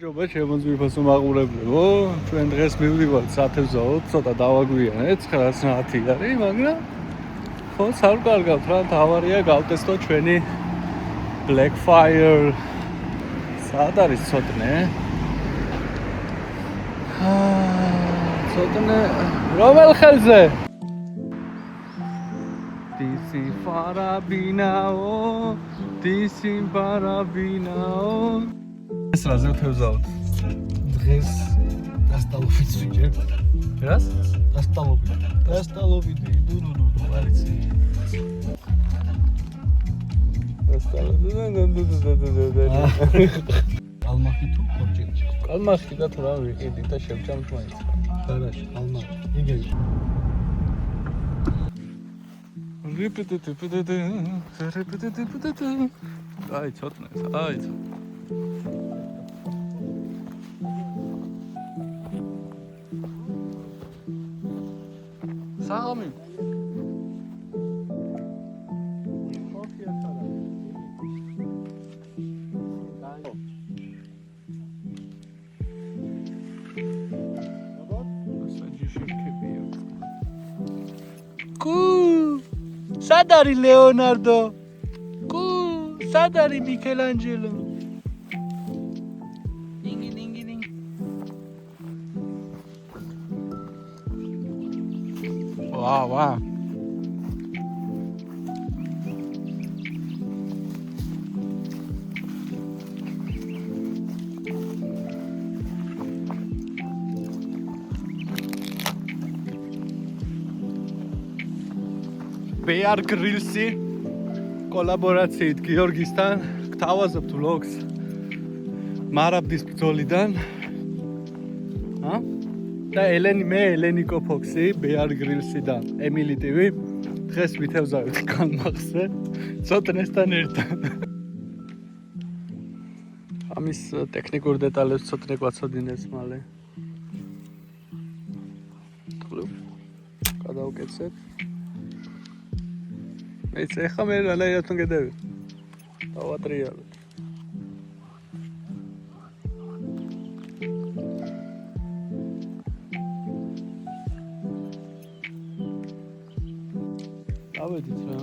ჯობა შემოგვიფასო მაყურებლებო, ჩვენ დღეს მივდივართ სათევზაოდ, ცოტა დავაგვიანეთ, 9 საათი არის, მაგრამ ხო, სარკარგავთ რა, თავარია გავტესტო ჩვენი Blackfire. სად არის ცოტნე? ცოტნე რომელ ხელზე? Disi farabinao, disi farabinao. ეს რაზე ვთევზავთ? დღეს დასტალობით ვიჯებ. რას? დასტალობით დურურუ არიცი. კალმახი თუ ხორჭი? კალმახი და თუ რა ვიყიდი და შევჭამთ მაინც. ხარაში, კალმახი. იგივე. აი ცოტნე, აი ცოტნე. საღამი. სად არის ლეონარდო? სად არის მიქელანჯელო? დინგი. ვა. Bear Grylls-ი კოლაბორაციით გიორგისთან გთავაზობთ vlogs მარაბდის ბრძოლიდან. და ელენი კოფოქსი Bear Grylls-ი და ემილი ტივი დღეს ვითევზავთ კალმახზე ცოტნესთან ერთად. ამის ტექნიკურ დეტალებს ცოტნე გვაცოდინეს მალე. გადავუკეთეთ. მეც ეხა მე რანაირად უნდა გედევი. დავატრიალებ. დავედით რა,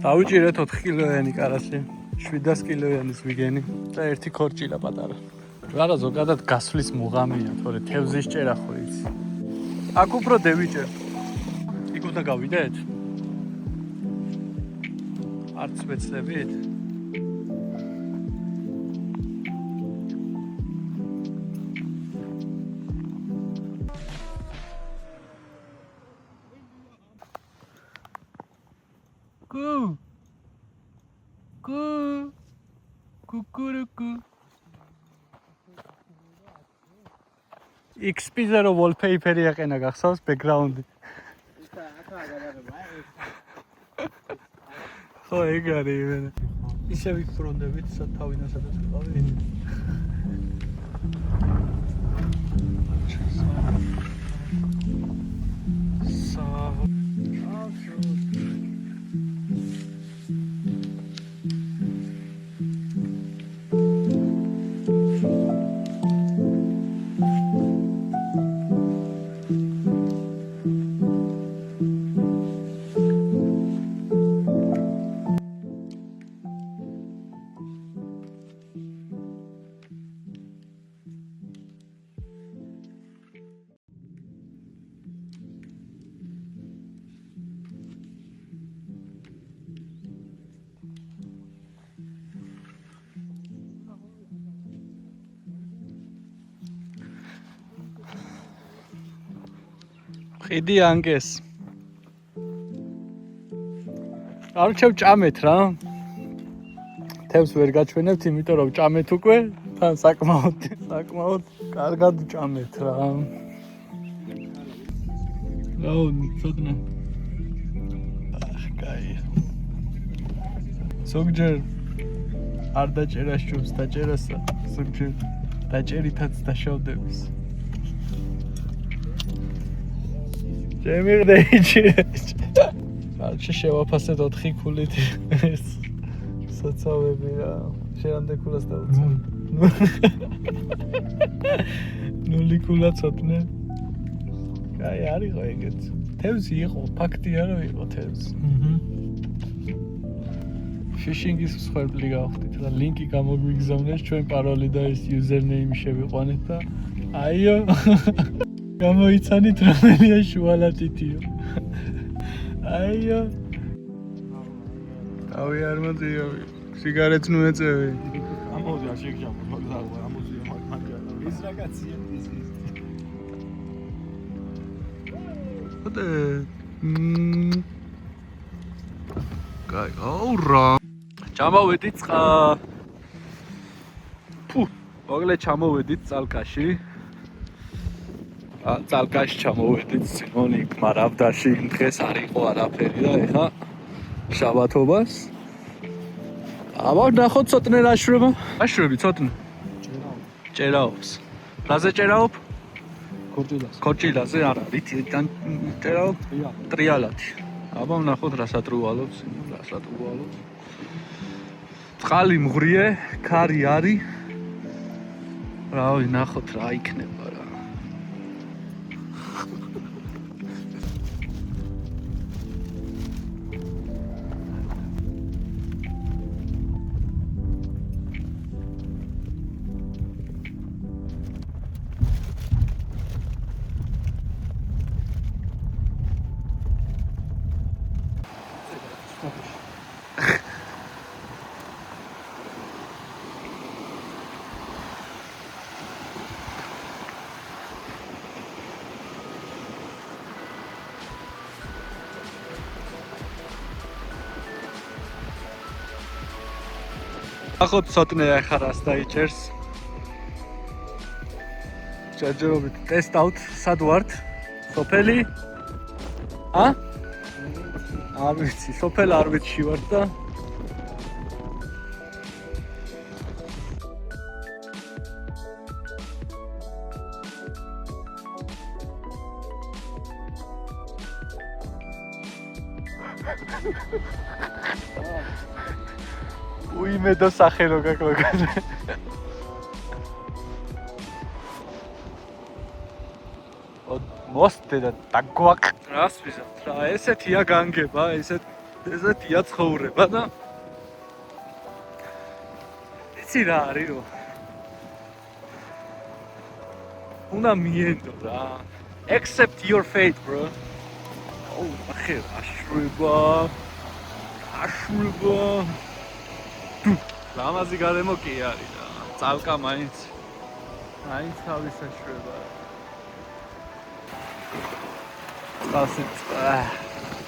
დავიჭირეთ 4 კილოიანი კარასი, 700 კილოიანის ვიგენი და ერთი ქორჭილა პატარა. რა ზოგადად გასვლის მუღამია, თორე თევზის ჭერა ხო იცი. აქ უფრო დევიჭერ. იქ უნდა გავიდეთ? არც ვეცდებით? კუკურუკუ. XP0 wallpaper-ი აყენა გახსოვს background-ი. ხო ეგ არის იმენა. ისე ვიფრონდებით თავინასაც ვიყავი. ხიდი ანკეს. არ ჩავჭამეთ რა. თევს ვერ გაჩვენებთ, იმიტომ რომ ჭამეთ უკვე, თან საკმაოდ კარგად ჭამეთ რა. რაო, ცოტნე. კაი. ზოგჯერ არ დაჭერას ჯობს, დაჭერასა, ზოგჯერ დაჭერითაც დაშავდების. ჩემი რეიჯი. Alçı şevapası da tık kulit. Saçavı bir ya. შენამდე ქულას დაუწე. ნული ქულა ცოტნე. აი არისო ეგეც. თევზი იყო, ფაქტია რომ იყო თევზი. ფიშინგის მსხვერპლი გავხდით და ლინკი გამოგვიგზავნეს ჩვენ პაროლი და ეს username შევიყვანეთ და აიო გამოიცანით რომელია შუალატიტიო. აიო თავი არ მოძიო სიგარეტს ნუ ეწევი. ამოდი არ შეგჯამო, მაგზავა, ამოდი მაგა. ეს რაღაცია ის. ოდე. კაი, აურა. ჩამოვედით მოგლე ჩამოვედით წალკაში. წალკაში ჩამოვედით სიმონი მარავდაში დღეს არ იყო არაფერი და ეხა შაბათობას. აბა ნახოთ ცოტნე რა შვება. აშვები ცოტნე. ჭერაობს. რაზე ჭერაობ? ქორჭილაზე არა, რითიდან ჭერაობ? ტრიალათი. აბა ნახოთ რა სატრუალობს, რა სატრუალობს. წყალი მღრიე, ქარი არის. რავი, ნახოთ რა იქნება რა. ახოთ ცოტნე ახლა რას დაიჭერს. ჯერჯერობით ტესტ აუტ სად ვართ? სოფელი? არ ვიცი, სოფელ არვეთში ვართ და უიმედო სახერო გაგვაგაზე. მოსდე და დაგვაკ. რას ვიზავთ რა, ესეთია განგება, ესეთია ცხოვრება და იცი რა არის რომ უნდა მიენდო რა. Accept your fate, bro. ახე აშრება. ლამაზი გარემო კი არის და წალკა მაინც თავის აშრება.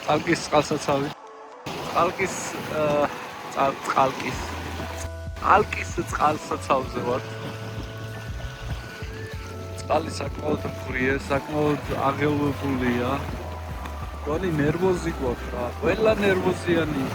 წალკის წყალსაცავი. წალკის წყალსაცავზე ვართ. წყალი საკმაოდ მღრიე, საკმაოდ აღელვებულია. გონი ნერვოზი გვაქვს რა. ყველა ნერვოზიანი.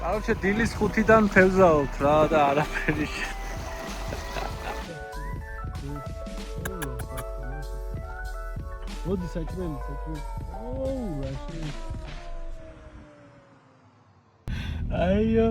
Короче, დილის 5-დან თევზაობთ რა და არაფერი. მოდი საჭმელი. აიო